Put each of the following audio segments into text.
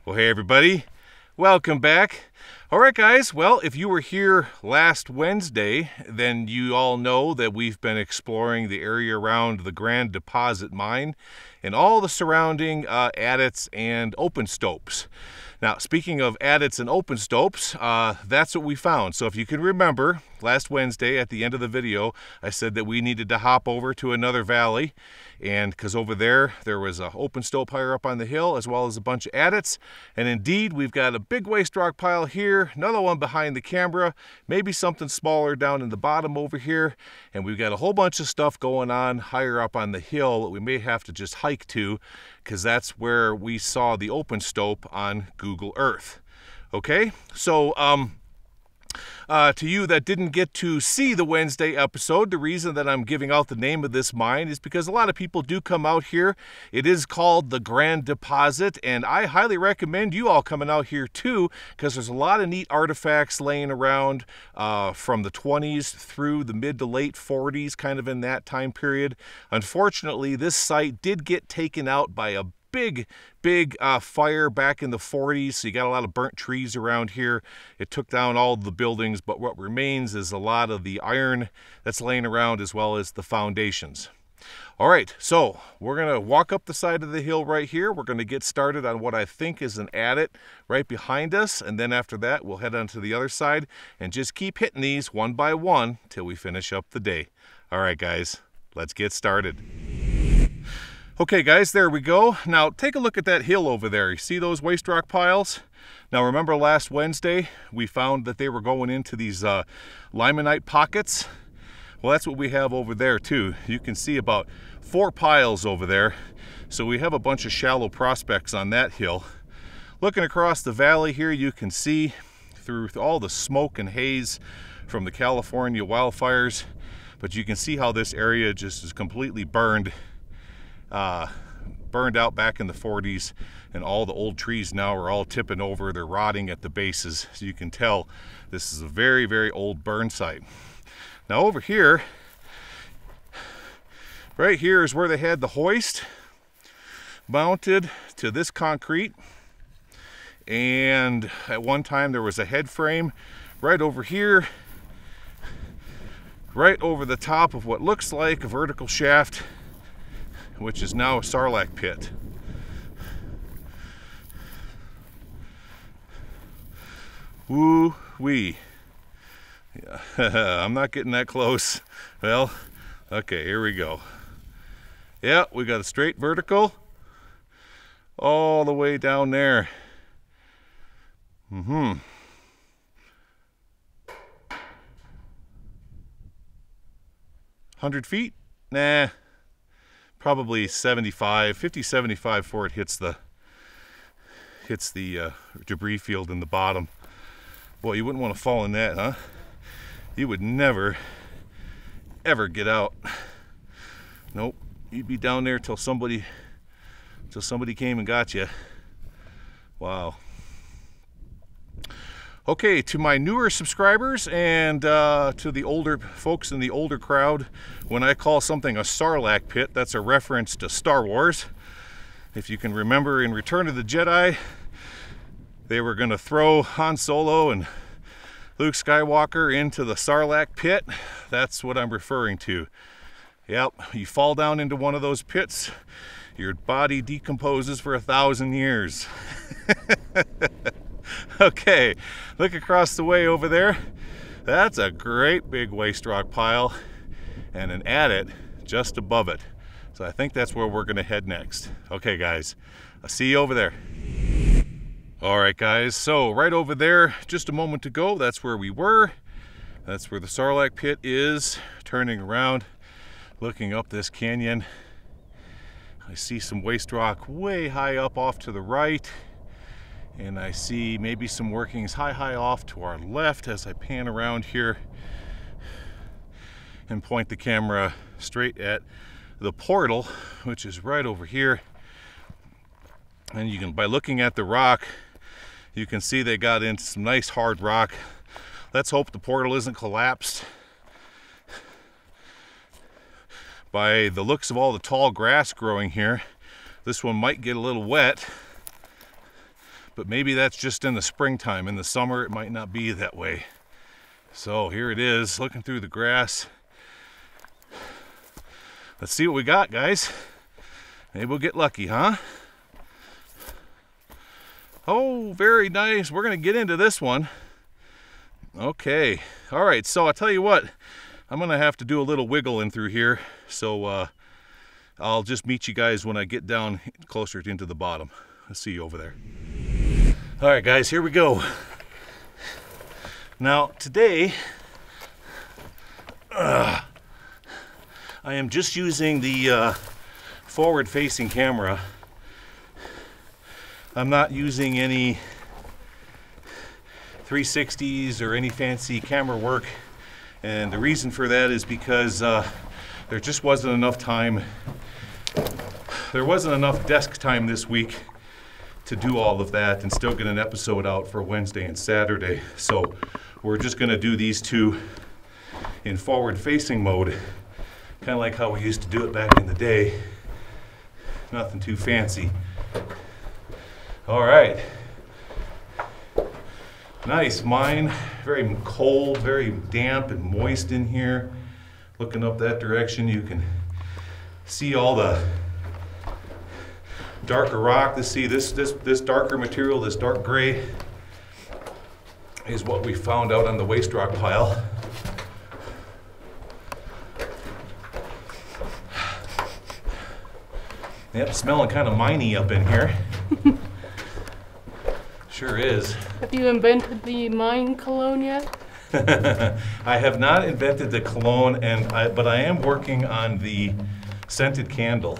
Well, hey everybody, welcome back. All right guys, well, if you were here last Wednesday, then you all know that we've been exploring the area around the Grand Deposit Mine and all the surrounding adits and open stopes. Now, speaking of adits and open stopes, that's what we found. So if you can remember, last Wednesday at the end of the video, I said that we needed to hop over to another valley, and because over there was an open stope higher up on the hill, as well as a bunch of adits. And indeed, we've got a big waste rock pile here, another one behind the camera, maybe something smaller down in the bottom over here, and we've got a whole bunch of stuff going on higher up on the hill that we may have to just hike to, because that's where we saw the open stope on Google Earth. Okay, so to you that didn't get to see the Wednesday episode, the reason that I'm giving out the name of this mine is because a lot of people do come out here. It is called the Grand Deposit, and I highly recommend you all coming out here too, because there's a lot of neat artifacts laying around from the 20s through the mid to late 40s, kind of in that time period. Unfortunately, this site did get taken out by a big fire back in the 40s, so you got a lot of burnt trees around here. It took down all the buildings, but what remains is a lot of the iron that's laying around, as well as the foundations. All right, so we're gonna walk up the side of the hill right here. We're gonna get started on what I think is an adit right behind us, and then after that we'll head on to the other side and just keep hitting these one by one till we finish up the day. All right guys, let's get started. Okay guys, there we go. Now take a look at that hill over there. You see those waste rock piles? Now remember last Wednesday we found that they were going into these limonite pockets? Well, that's what we have over there too. You can see about 4 piles over there. So we have a bunch of shallow prospects on that hill. Looking across the valley here, you can see through all the smoke and haze from the California wildfires, but you can see how this area just is completely burned out back in the 40s, and all the old trees now are all tipping over. They're rotting at the bases, so you can tell this is a very old burn site. Now over here, right here is where they had the hoist mounted to this concrete, and at one time there was a head frame right over here, right over the top of what looks like a vertical shaft, which is now a sarlacc pit. Woo-wee. Yeah. I'm not getting that close. Well, okay, here we go. Yeah, we got a straight vertical all the way down there. 100 feet? Nah. Probably 50, 75 before it hits the debris field in the bottom. Boy, you wouldn't want to fall in that, huh? You would never, ever get out. Nope, you'd be down there till somebody came and got you. Wow. Okay, to my newer subscribers and to the older folks in the older crowd, when I call something a sarlacc pit, that's a reference to Star Wars. If you can remember in Return of the Jedi, they were going to throw Han Solo and Luke Skywalker into the sarlacc pit. That's what I'm referring to. Yep, you fall down into one of those pits, your body decomposes for 1,000 years. Okay, look across the way over there. That's a great big waste rock pile and an adit just above it. So I think that's where we're gonna head next. Okay guys, I'll see you over there. All right guys, so right over there, just a moment ago, that's where we were. That's where the sarlacc pit is. Turning around, looking up this canyon, I see some waste rock way high up off to the right. And I see maybe some workings high off to our left as I pan around here and point the camera straight at the portal, which is right over here. And you can, by looking at the rock, you can see they got into some nice hard rock. Let's hope the portal isn't collapsed. By the looks of all the tall grass growing here, this one might get a little wet. but maybe that's just in the springtime. In the summer, it might not be that way. So here it is, looking through the grass. Let's see what we got, guys. Maybe we'll get lucky, huh? Oh, very nice. We're going to get into this one. Okay. All right. So I'll tell you what. I'm going to have to do a little wiggling through here. So I'll just meet you guys when I get down closer into the bottom. I'll see you over there. All right, guys. Here we go. Now, today, I am just using the forward-facing camera. I'm not using any 360s or any fancy camera work, and the reason for that is because there just wasn't enough time. There wasn't enough desk time this week to do all of that and still get an episode out for Wednesday and Saturday. So we're just going to do these two in forward-facing mode, kind of like how we used to do it back in the day. Nothing too fancy. All right. Nice mine, very cold, very damp and moist in here. Looking up that direction, you can see all the darker rock. This darker material, this dark gray, is what we found out on the waste rock pile. Yep, smelling kind of miney up in here. Sure is. Have you invented the mine cologne yet? I have not invented the cologne, but I am working on the scented candle.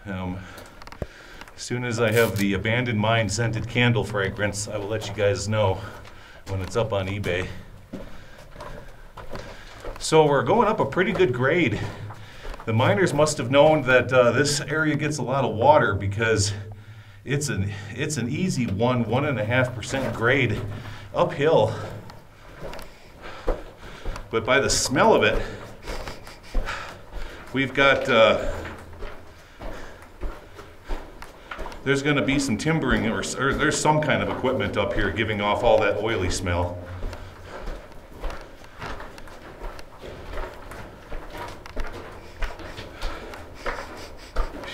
As soon as I have the abandoned mine scented candle fragrance, I will let you guys know when it's up on eBay. So we're going up a pretty good grade. The miners must have known that this area gets a lot of water because it's an easy 1.5% grade uphill. But by the smell of it, we've got there's going to be some timbering or there's some kind of equipment up here giving off all that oily smell.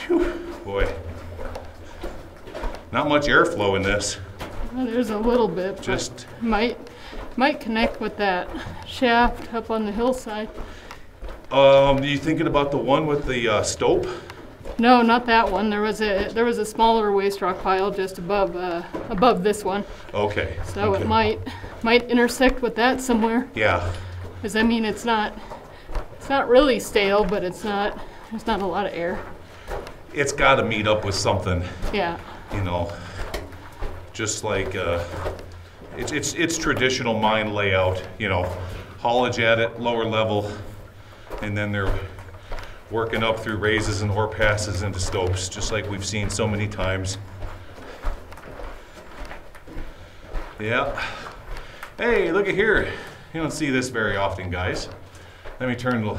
Whew, boy. Not much airflow in this. Well, there's a little bit. Just might connect with that shaft up on the hillside. You thinking about the one with the stope? No, not that one. There was a smaller waste rock pile just above this one. Okay. So okay. It might intersect with that somewhere. Yeah. Because I mean, it's not really stale, but there's not a lot of air. It's got to meet up with something. Yeah. You know, just like it's traditional mine layout. You know, haulage at it, lower level, and then they're working up through raises and ore passes into stopes, just like we've seen so many times. Yeah. Hey, look at here. You don't see this very often, guys. Let me turn the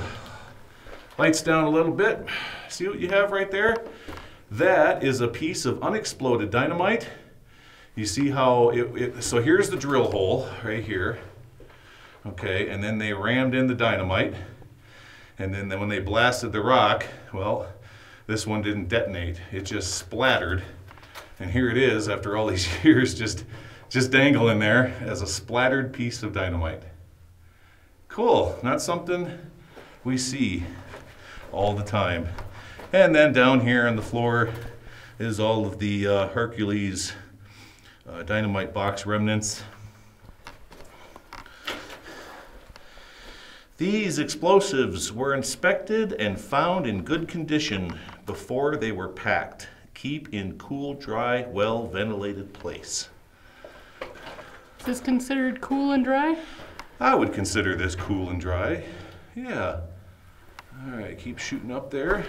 lights down a little bit. See what you have right there? That is a piece of unexploded dynamite. You see how so here's the drill hole right here. Okay, and then they rammed in the dynamite. And then when they blasted the rock, well, this one didn't detonate. It just splattered. And here it is after all these years just dangling there as a splattered piece of dynamite. Cool, not something we see all the time. And then down here on the floor is all of the Hercules dynamite box remnants. These explosives were inspected and found in good condition before they were packed. Keep in cool, dry, well-ventilated place. Is this considered cool and dry? I would consider this cool and dry. Yeah. All right, keep shooting up there.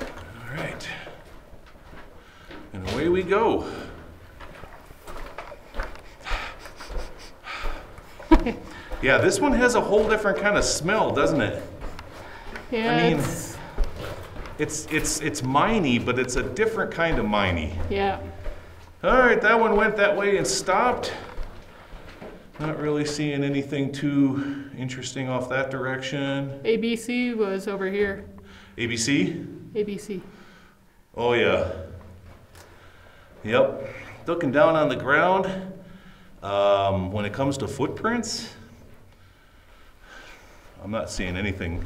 All right. And away we go. Yeah, this one has a whole different kind of smell, doesn't it? Yeah, I mean, it's miney, but it's a different kind of miney. Yeah. All right, that one went that way and stopped. Not really seeing anything too interesting off that direction. ABC was over here. ABC? ABC. Oh yeah. Yep. Looking down on the ground, when it comes to footprints, I'm not seeing anything.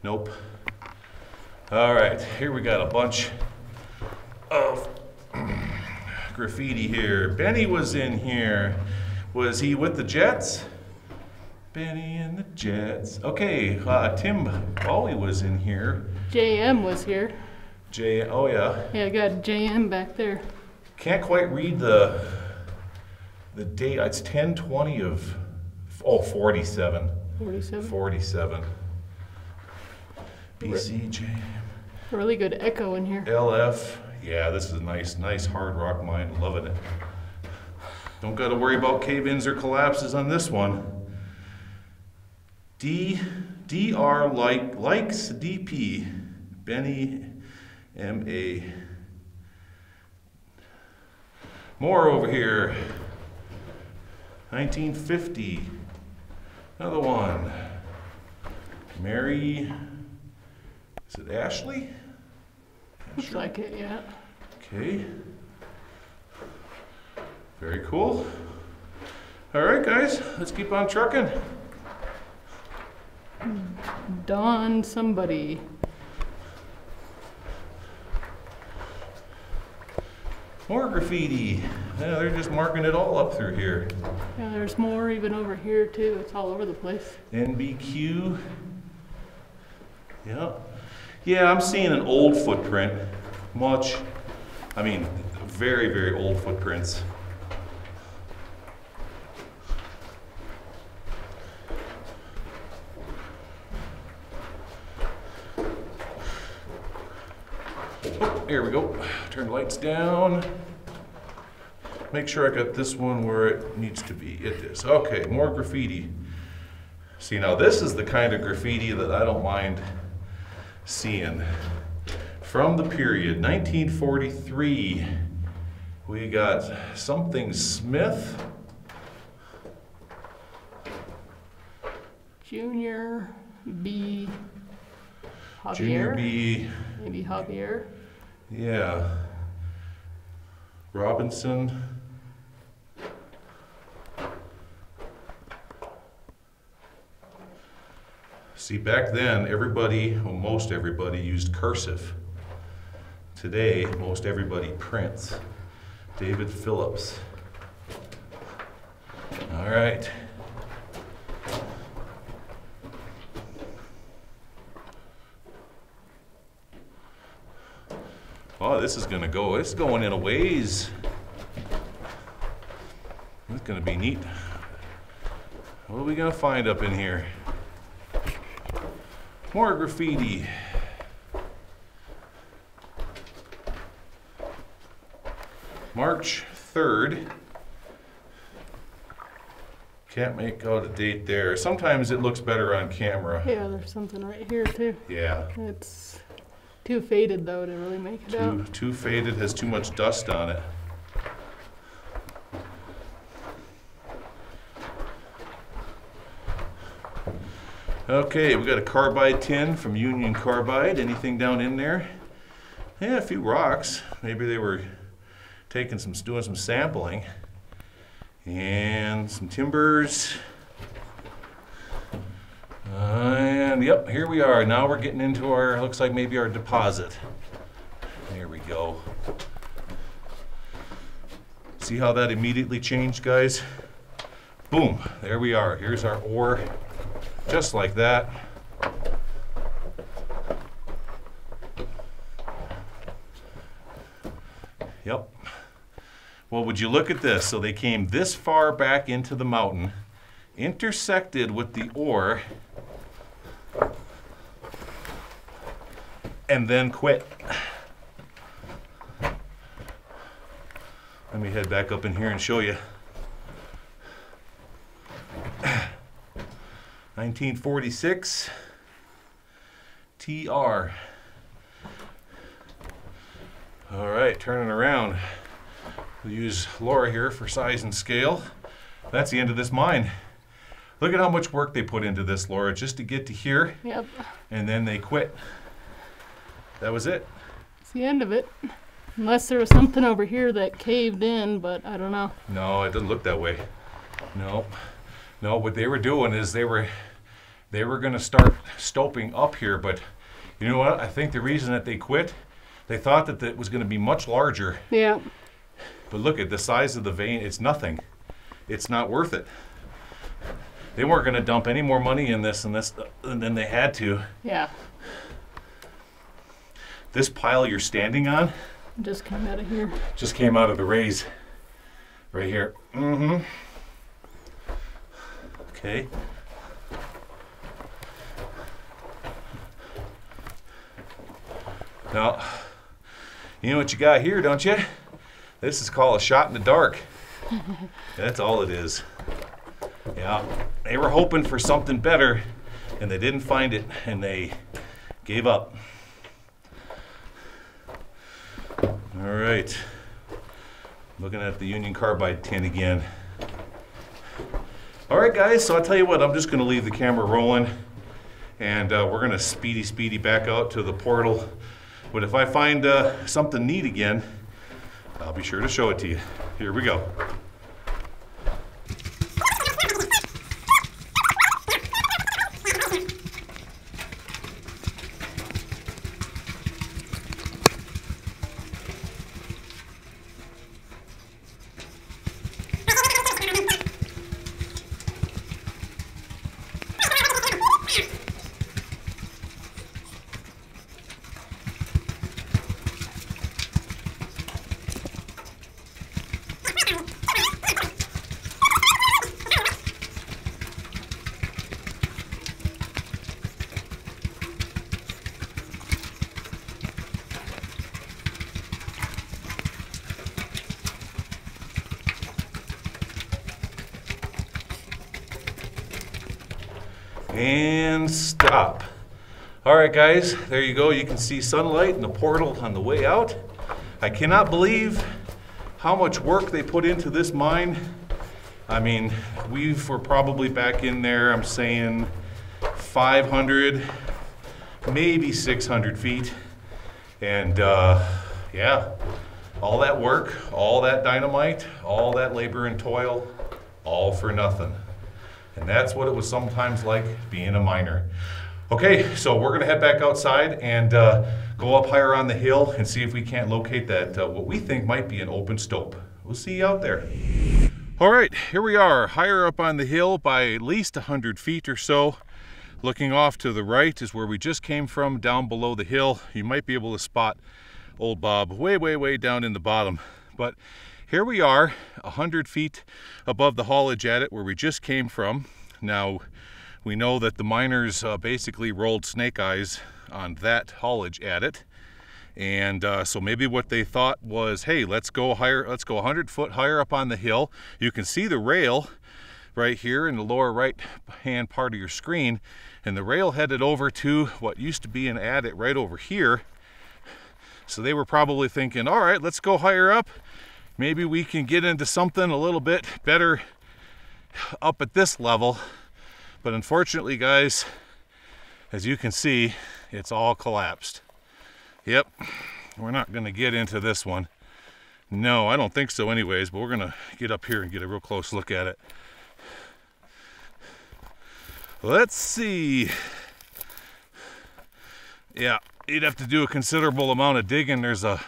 Nope. All right, here we got a bunch of graffiti here. Benny was in here. Was he with the Jets? Benny and the Jets. Okay, Tim Bowie was in here. JM was here. Oh yeah. Yeah, I got JM back there. Can't quite read the date. It's 10/20 of 47. 47. 47. BCJ. A really good echo in here. LF. Yeah, this is a nice hard rock mine. Loving it. Don't got to worry about cave-ins or collapses on this one. DR likes DP. Benny MA. More over here. 1950. Another one. Mary. Is it Ashley? Looks like it, yeah. Okay. Very cool. All right, guys, let's keep on trucking. Don somebody. More graffiti. Yeah, they're just marking it all up through here. Yeah, there's more even over here too. It's all over the place. NBQ. Yeah. Yeah, I'm seeing an old footprint. Very, very old footprints. Oh, here we go. Turn the lights down. Make sure I got this one where it needs to be. It is. Okay, more graffiti. See, now this is the kind of graffiti that I don't mind seeing. From the period 1943, we got something Smith. Junior B. Javier. Junior B. Maybe Javier. Yeah. Robinson. See, back then, most everybody used cursive. Today, most everybody prints. David Phillips. All right. Oh, this is it's going in a ways. It's gonna be neat. What are we gonna find up in here? More graffiti. March 3rd. Can't make out a date there. Sometimes it looks better on camera. Yeah, there's something right here too. Yeah. It's too faded though to really make it out. Too faded, has too much dust on it. Okay, we got a carbide tin from Union Carbide. Anything down in there? Yeah, a few rocks. Maybe they were doing some sampling. And some timbers. And yep, here we are. Now we're getting into looks like maybe our deposit. There we go. See how that immediately changed, guys? Boom, there we are. Here's our ore. Just like that. Yep. Well, would you look at this? So they came this far back into the mountain, intersected with the ore, and then quit. Let me head back up in here and show you. 1946, TR. All right, turning around. We'll use Laura here for size and scale. That's the end of this mine. Look at how much work they put into this, Laura, just to get to here. Yep. And then they quit. That was it. It's the end of it. Unless there was something over here that caved in, but I don't know. No, it doesn't look that way. No. No, what they were doing is they were going to start stoping up here, but you know what? I think the reason that they quit, they thought that it was going to be much larger. Yeah. But look at the size of the vein. It's nothing. It's not worth it. They weren't going to dump any more money in this than they had to. Yeah. This pile you're standing on just came out of here. Just came out of the raise right here. Mm-hmm. Okay. Now, you know what you got here, don't you? This is called a shot in the dark. That's all it is. Yeah, they were hoping for something better, and they didn't find it, and they gave up. All right, looking at the Union Carbide tin again. All right, guys, so I'll tell you what, I'm just gonna leave the camera rolling, and we're gonna speedy back out to the portal. But if I find something neat again, I'll be sure to show it to you. Here we go. And stop. All right, guys, there you go. You can see sunlight in the portal on the way out. I cannot believe how much work they put into this mine. I mean, we were probably back in there, I'm saying 500, maybe 600 feet. And yeah, all that work, all that dynamite, all that labor and toil, all for nothing. And that's what it was sometimes like being a miner. Okay, so we're gonna head back outside and go up higher on the hill and see if we can't locate that, what we think might be an open stope. We'll see you out there. All right, here we are, higher up on the hill by at least 100 feet or so. Looking off to the right is where we just came from, down below the hill. You might be able to spot old Bob way down in the bottom. But here we are, 100 feet above the haulage adit where we just came from. Now, we know that the miners basically rolled snake eyes on that haulage adit. And so maybe what they thought was, hey, let's go higher, let's go 100 foot higher up on the hill. You can see the rail right here in the lower right hand part of your screen. And the rail headed over to what used to be an adit right over here. So they were probably thinking, all right, let's go higher up. Maybe we can get into something a little bit better up at this level. But unfortunately, guys, as you can see, it's all collapsed. Yep, we're not gonna get into this one. No, I don't think so anyways, but we're gonna get up here and get a real close look at it. Let's see. Yeah, you'd have to do a considerable amount of digging. There's a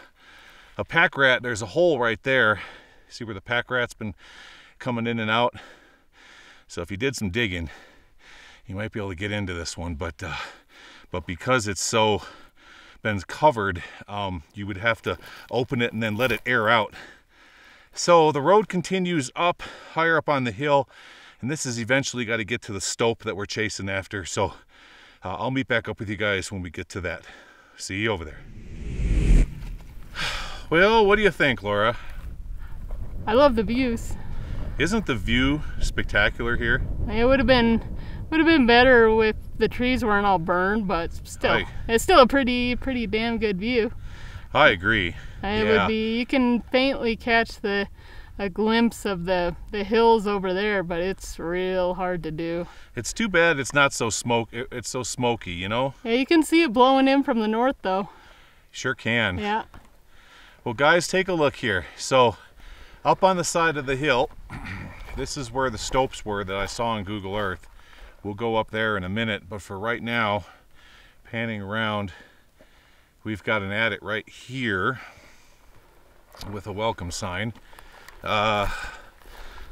pack rat, there's a hole right there. See where the pack rat's been coming in and out? So if you did some digging, you might be able to get into this one, but because it's so been covered, you would have to open it and then let it air out. So the road continues up, higher up on the hill, and this has eventually got to get to the stope that we're chasing after. So I'll meet back up with you guys when we get to that. See you over there. Well, what do you think, Laura? I love the views. Isn't the view spectacular here? It would have been better if the trees weren't all burned, but still, it's still a pretty damn good view. I agree. It would be. You can faintly catch a glimpse of the hills over there, but it's real hard to do. It's too bad it's not so it's so smoky, you know? Yeah, you can see it blowing in from the north though. Sure can. Yeah. Well guys, take a look here. So up on the side of the hill, this is where the stopes were that I saw on Google Earth. We'll go up there in a minute, but for right now, panning around, we've got an adit right here with a welcome sign.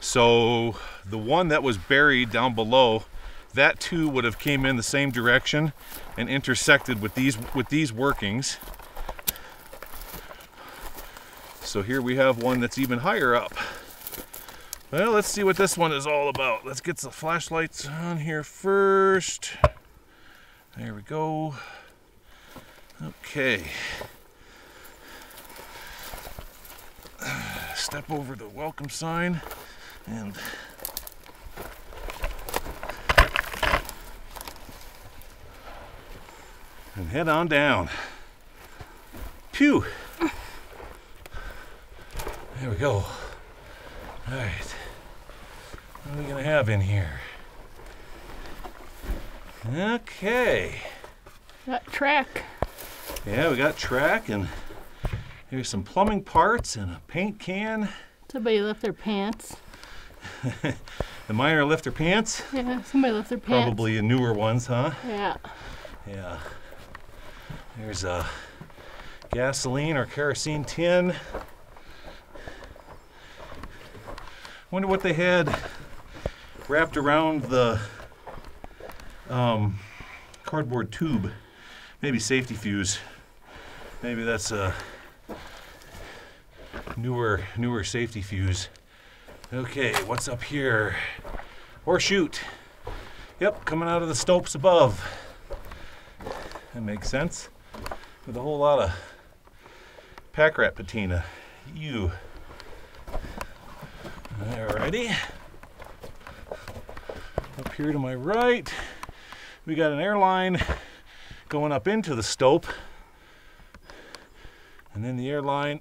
So the one that was buried down below, that too would have came in the same direction and intersected with these workings. So here we have one that's even higher up. Well, let's see what this one is all about. Let's get the flashlights on here first. There we go. Okay. Step over the welcome sign and head on down. Phew. There we go. All right. What are we gonna have in here? Okay. Got track. Yeah, we got track, and here's some plumbing parts and a paint can. Somebody left their pants. The miner left their pants? Yeah, somebody left their pants. Probably newer ones, huh? Yeah. Yeah. There's a gasoline or kerosene tin. Wonder what they had wrapped around the cardboard tube. Maybe safety fuse. Maybe that's a newer safety fuse. Okay, what's up here? Or chute. Yep, coming out of the stopes above. That makes sense. With a whole lot of pack rat patina. You. Alrighty. Up here to my right, we got an airline going up into the stope. And then the airline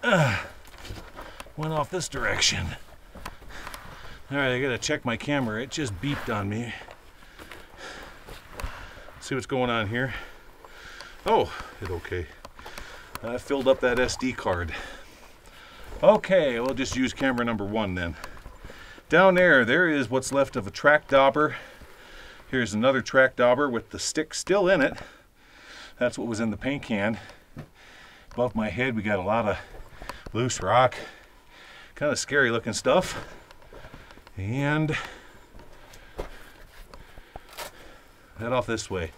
went off this direction. Alright, I gotta check my camera. It just beeped on me. See what's going on here. Oh, hit okay. I filled up that SD card. Okay, we'll just use camera number 1 then. Down there is what's left of a track dauber. Here's another track dauber with the stick still in it. That's what was in the paint can. Above my head we got a lot of loose rock. Kind of scary looking stuff. And head off this way.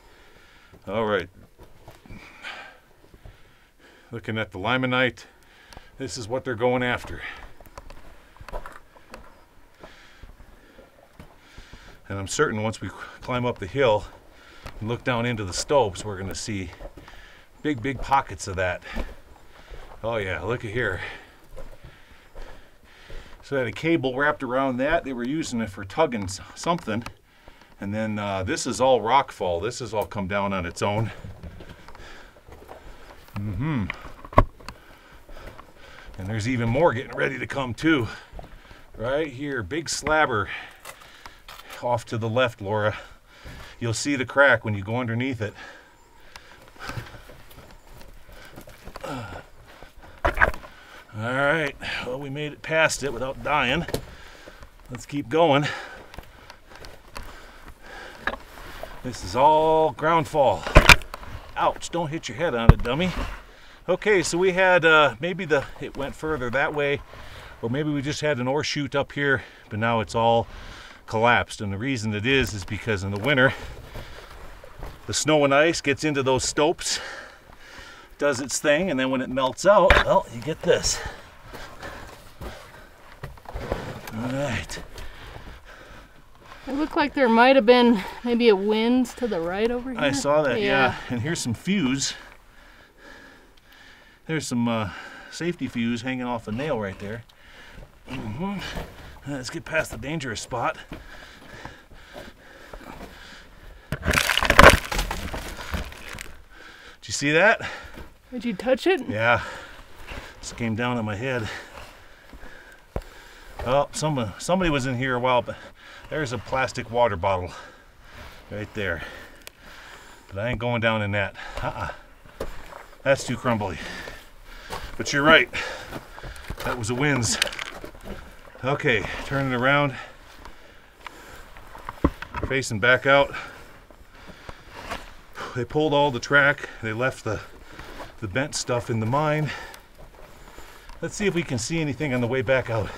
All right. Looking at the limonite. This is what they're going after. And I'm certain once we climb up the hill and look down into the stopes, we're going to see big pockets of that. Oh yeah, look at here. So they had a cable wrapped around that. They were using it for tugging something. And then this is all rockfall. This has all come down on its own. And there's even more getting ready to come too. Right here, big slabber off to the left, Laura. You'll see the crack when you go underneath it. All right, well, we made it past it without dying. Let's keep going. This is all ground fall. Ouch, don't hit your head on it, dummy. Okay, so we had maybe it went further that way, or maybe we just had an ore chute up here, but now it's all collapsed. And the reason it is because in the winter, the snow and ice gets into those stopes, does its thing, and then when it melts out, well, you get this. All right. It looked like there might have been maybe a wind to the right over here. I saw that, yeah. And here's some fuse. There's some safety fuse hanging off a nail right there. Let's get past the dangerous spot. Did you see that? Did you touch it? Yeah. Just came down on my head. Oh, somebody was in here a while, but there's a plastic water bottle right there. But I ain't going down in that. That's too crumbly. But you're right. That was the winds. Okay, turning around. Facing back out. They pulled all the track. They left the bent stuff in the mine. Let's see if we can see anything on the way back out.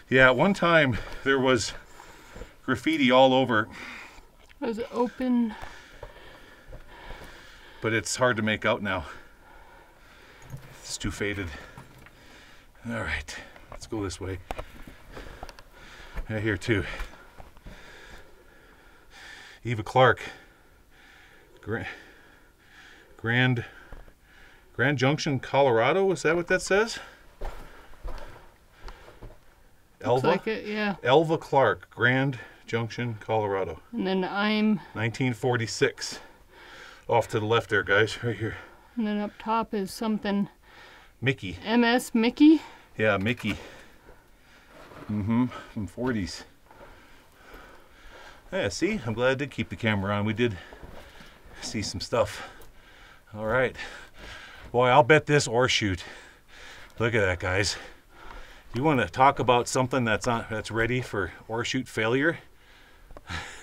Yeah, at one time there was graffiti all over. Was it open? But it's hard to make out now. It's too faded. All right, let's go this way. Yeah, here too. Eva Clark. Grand Junction, Colorado. Is that what that says? Looks Elva? like it, yeah. Elva Clark, Grand Junction, Colorado. And then I'm 1946. Off to the left there, guys, right here. And then up top is something. Mickey. MS Mickey? Yeah, Mickey. From 40s. Yeah, see? I'm glad I did keep the camera on. We did see some stuff. All right. Boy, I'll bet this ore chute. Look at that, guys. You want to talk about something that's ready for ore chute failure?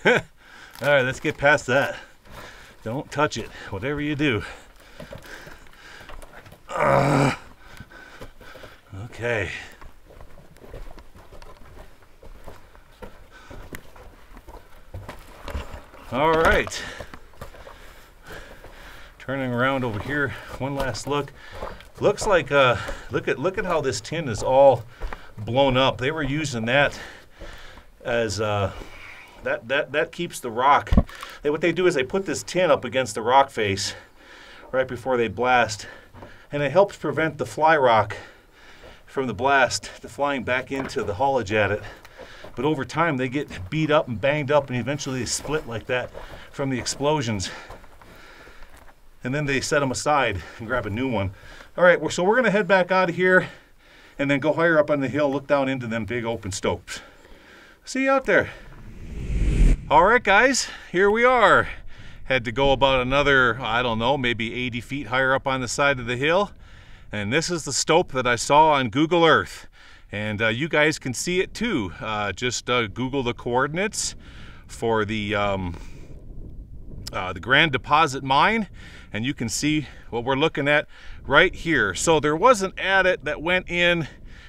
All right, let's get past that. Don't touch it, whatever you do. Okay. All right. Turning around over here, one last look. Looks like look at how this tin is all blown up. They were using that as that keeps the rock. What they do is they put this tin up against the rock face right before they blast, and it helps prevent the fly rock from the blast to flying back into the haulage at it. But over time they get beat up and banged up, and eventually they split like that from the explosions. And then they set them aside and grab a new one. All right, so we're gonna head back out of here and then go higher up on the hill, look down into them big open stopes. See you out there. All right, guys, here we are. Had to go about another, I don't know, maybe 80 feet higher up on the side of the hill. And this is the stope that I saw on Google Earth. And you guys can see it too. Just Google the coordinates for the Grand Deposit Mine, and you can see what we're looking at right here. So there was an adit that went in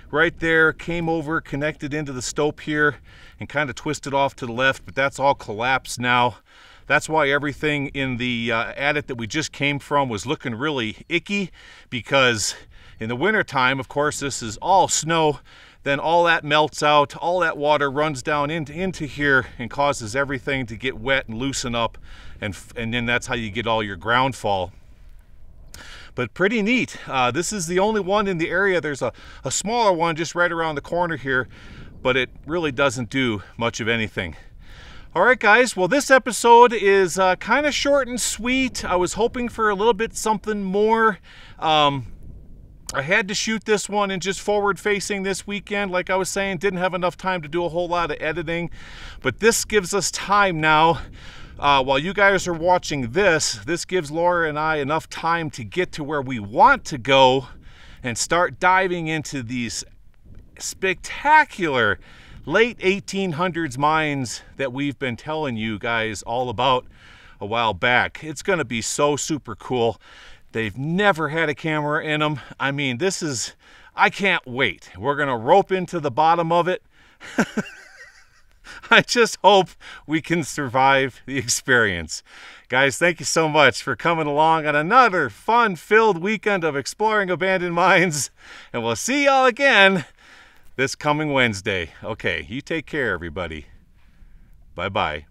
right there, came over, connected into the stope here, and kind of twisted off to the left, but that's all collapsed now. That's why everything in the adit that we just came from was looking really icky, because in the wintertime, of course, this is all snow. Then all that melts out, all that water runs down into here and causes everything to get wet and loosen up, and then that's how you get all your ground fall. But pretty neat. This is the only one in the area. There's a smaller one just right around the corner here, but it really doesn't do much of anything. All right, guys, well, this episode is kind of short and sweet. I was hoping for a little bit something more. I had to shoot this one in just forward facing this weekend. Like I was saying, didn't have enough time to do a whole lot of editing, but this gives us time now. While you guys are watching this gives Laura and I enough time to get to where we want to go and start diving into these spectacular late 1800s mines that we've been telling you guys all about a while back. It's going to be so super cool. They've never had a camera in them. I mean, I can't wait. We're gonna rope into the bottom of it. I just hope we can survive the experience. Guys, thank you so much for coming along on another fun-filled weekend of exploring abandoned mines. And we'll see y'all again this coming Wednesday. Okay, you take care, everybody. Bye-bye.